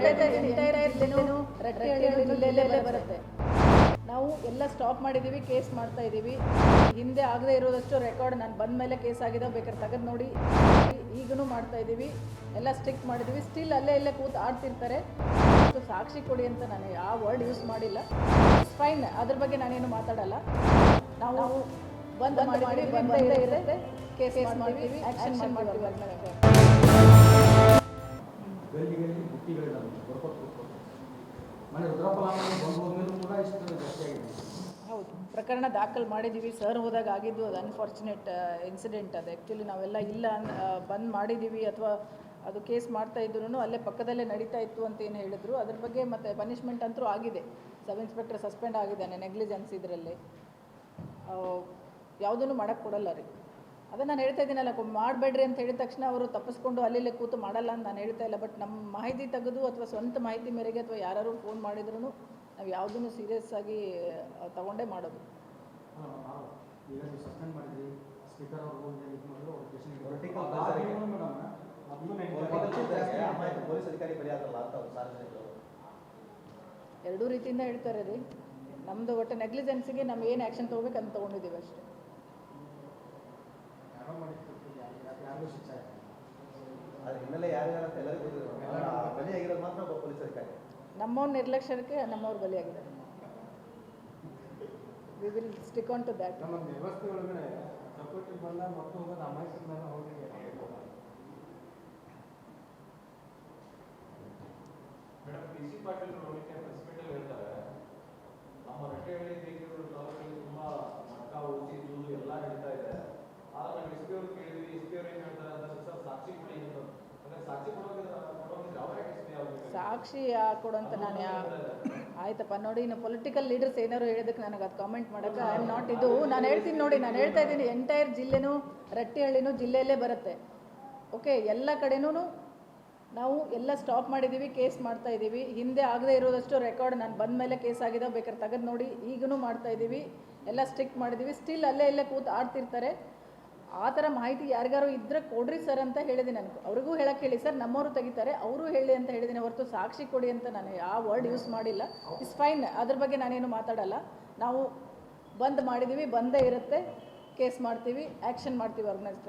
ಹೇಳ್ತಾ ಇದ್ದೀನಿ, ಎಂಟೈರ್ ಜಿಲ್ಲೆನೂ ರಟ್ಟಿಹಳ್ಳಿ ಜಿಲ್ಲೆಯಲ್ಲೇ ಬರುತ್ತೆ. ನಾವು ಎಲ್ಲ ಸ್ಟಾಪ್ ಮಾಡಿದ್ದೀವಿ, ಕೇಸ್ ಮಾಡ್ತಾ ಇದ್ದೀವಿ. ಹಿಂದೆ ಆಗದೆ ಇರೋದಷ್ಟು ರೆಕಾರ್ಡ್ ನಾನು ಬಂದ ಮೇಲೆ ಕೇಸ್ ಆಗಿದೆ, ಬೇಕಾದ್ರೆ ತೆಗೆದು ನೋಡಿ. ಈಗಲೂ ಮಾಡ್ತಾ ಇದ್ದೀವಿ, ಎಲ್ಲ ಸ್ಟ್ರಿಕ್ಟ್ ಮಾಡಿದ್ದೀವಿ. ಸ್ಟಿಲ್ ಅಲ್ಲೇ ಕೂತು ಆಡ್ತಿರ್ತಾರೆ. ಸಾಕ್ಷಿ ಕೊಡಿ ಅಂತ ನಾನು ಯಾವ ವರ್ಡ್ ಯೂಸ್ ಮಾಡಿಲ್ಲ. ಫೈನ್, ಅದ್ರ ಬಗ್ಗೆ ನಾನೇನು ಮಾತಾಡಲ್ಲ. ನಾವು ಬಂದ್ ಮಾಡಿದ್ದೀವಿ, ಬಂದೇ ಇರುತ್ತೆ, ಕೇಸ್ ಮಾಡ್ತೀವಿ, ಆ್ಯಕ್ಷನ್ ಮಾಡ್ತೀವಿ. ಹೌದು, ಪ್ರಕರಣ ದಾಖಲು ಮಾಡಿದ್ದೀವಿ. ಸರ್ ಹೋದಾಗ ಆಗಿದ್ದು ಅದು ಅನ್ಫಾರ್ಚುನೇಟ್ ಇನ್ಸಿಡೆಂಟ್. ಅದು ಆ್ಯಕ್ಚುಲಿ ನಾವೆಲ್ಲ ಇಲ್ಲ ಬಂದ್ ಮಾಡಿದ್ದೀವಿ ಅಥವಾ ಅದು ಕೇಸ್ ಮಾಡ್ತಾ ಇದ್ರು ಅಲ್ಲೇ ಪಕ್ಕದಲ್ಲೇ ನಡೀತಾ ಇತ್ತು ಅಂತ ಏನು ಹೇಳಿದ್ರು. ಅದ್ರ ಬಗ್ಗೆ ಮತ್ತೆ ಪನಿಷ್ಮೆಂಟ್ ಅಂತೂ ಆಗಿದೆ. ಸಬ್ ಇನ್ಸ್ಪೆಕ್ಟರ್ ಸಸ್ಪೆಂಡ್ ಆಗಿದ್ದಾನೆ ನೆಗ್ಲಿಜೆನ್ಸ್ ಇದರಲ್ಲಿ. ಯಾವುದನ್ನು ಮಾಡೋಕ್ಕೆ ಕೊಡಲ್ಲ ರೀ. ಅದನ್ನು ನಾನು ಹೇಳ್ತಾ ಇದ್ದೀನಲ್ಲ, ಮಾಡಬೇಡ್ರಿ ಅಂತ ಹೇಳಿದ ತಕ್ಷಣ ಅವರು ತಪ್ಪಿಸ್ಕೊಂಡು ಅಲ್ಲೇ ಕೂತು ಮಾಡಲ್ಲ ಅಂತ ನಾನು ಹೇಳ್ತಾ ಇಲ್ಲ. ಬಟ್ ನಮ್ಮ ಮಾಹಿತಿ ತೆಗೆದು ಅಥವಾ ಸ್ವಂತ ಮಾಹಿತಿ ಮೇರೆಗೆ ಅಥವಾ ಯಾರು ಫೋನ್ ಮಾಡಿದ್ರು ನಾವು ಯಾವುದನ್ನು ಸೀರಿಯಸ್ ಆಗಿ ತಗೊಂಡೇ ಮಾಡೋದು. ಎರಡೂ ರೀತಿಯಿಂದ ಹೇಳ್ತಾರೆ ರೀ. ನಮ್ಮದು ಒಟ್ಟು ನೆಗ್ಲಿಜೆನ್ಸಿಗೆ ನಾವು ಏನು ಆ್ಯಕ್ಷನ್ ತೊಗೋಬೇಕು ಅಂತ ತೊಗೊಂಡಿದ್ದೀವಿ ಅಷ್ಟೇ. ನಮ್ಮವ್ರ ನಿರ್ಲಕ್ಷ್ಯಕ್ಕೆ ನಮ್ಮವ್ರು ಬಲಿಯಾಗಿದ್ದಾರೆ. We will stick on to that. ನಮ್ಮ ರಟ್ಟೆಹಳ್ಳಿ ಬೇಕಿರೋ ತಾಲೂಕಲ್ಲಿ ತುಂಬಾ ಮಟ್ಟ ಊಸಿ ದೂರು ಎಲ್ಲ ನಡೀತಾ ಇದೆ. ಆದ್ರೆ ನಾವು ಎಸ್ ಪಿ ಅವ್ರು ಕೇಳಿದ್ವಿ, ಎಸ್ ಪಿ ಅವ್ರು ಏನು ಹೇಳ್ತಾರೆ ಅಂತ ಸರ್ ಸಾಕ್ಷಿ ಕೊಡಿ ಅಂತ. ಅಂದ್ರೆ ಸಾಕ್ಷಿ ಕೊಡೋದಿದ್ರೆ ಅವರೇ ಎಸ್ ಪಿ ಅವ್ರಿಗೆ ಸಾಕ್ಷಿ ಕೊಡೋಂತ ನಾನು ಆಯ್ತಪ್ಪ ನೋಡಿ. ಇನ್ನು ಪೊಲಿಟಿಕಲ್ ಲೀಡರ್ಸ್ ಏನಾರು ಹೇಳಿದಕ್ಕೆ ನನಗೆ ಅದು ಕಾಮೆಂಟ್ ಮಾಡೋಕ್ಕೆ ಐ ಆಮ್ ನಾಟ್. ಇದು ನಾನು ಹೇಳ್ತೀನಿ ನೋಡಿ, ನಾನು ಹೇಳ್ತಾ ಇದ್ದೀನಿ, ಎಂಟೈರ್ ಜಿಲ್ಲೆನೂ ರಟ್ಟಿಹಳ್ಳಿನೂ ಜಿಲ್ಲೆಯಲ್ಲೇ ಬರುತ್ತೆ. ಓಕೆ, ಎಲ್ಲ ಕಡೆನೂ ನಾವು ಎಲ್ಲ ಸ್ಟಾಪ್ ಮಾಡಿದ್ದೀವಿ, ಕೇಸ್ ಮಾಡ್ತಾ ಇದ್ದೀವಿ. ಹಿಂದೆ ಆಗದೆ ಇರೋದಷ್ಟು ರೆಕಾರ್ಡ್ ನಾನು ಬಂದ ಮೇಲೆ ಕೇಸ್ ಆಗಿದೆ, ಬೇಕಾದ್ರೆ ತೆಗೆದು ನೋಡಿ. ಈಗಲೂ ಮಾಡ್ತಾ ಇದ್ದೀವಿ, ಎಲ್ಲ ಸ್ಟ್ರಿಕ್ಟ್ ಮಾಡಿದ್ದೀವಿ. ಸ್ಟಿಲ್ ಅಲ್ಲೇ ಕೂತು ಆಡ್ತಿರ್ತಾರೆ. ಆ ಥರ ಮಾಹಿತಿ ಯಾರಿಗಾರು ಇದ್ದರೆ ಕೊಡ್ರಿ ಸರ್ ಅಂತ ಹೇಳಿದ್ದೀನಿ. ನನಗೆ ಅವ್ರಿಗೂ ಹೇಳಕ್ಕೆ ಹೇಳಿ ಸರ್, ನಮ್ಮವರು ತೆಗಿತಾರೆ, ಅವರು ಹೇಳಿ ಅಂತ ಹೇಳಿದ್ದೀನಿ ಹೊರತು ಸಾಕ್ಷಿ ಕೊಡಿ ಅಂತ ನಾನು ಯಾವ ವರ್ಡ್ ಯೂಸ್ ಮಾಡಿಲ್ಲ. ಇಟ್ಸ್ ಫೈನ್, ಅದ್ರ ಬಗ್ಗೆ ನಾನೇನು ಮಾತಾಡಲ್ಲ. ನಾವು ಬಂದ್ ಮಾಡಿದ್ದೀವಿ, ಬಂದೇ ಇರುತ್ತೆ, ಕೇಸ್ ಮಾಡ್ತೀವಿ, ಆ್ಯಕ್ಷನ್ ಮಾಡ್ತೀವಿ ಆರ್ಗನೈಸ್ಡ್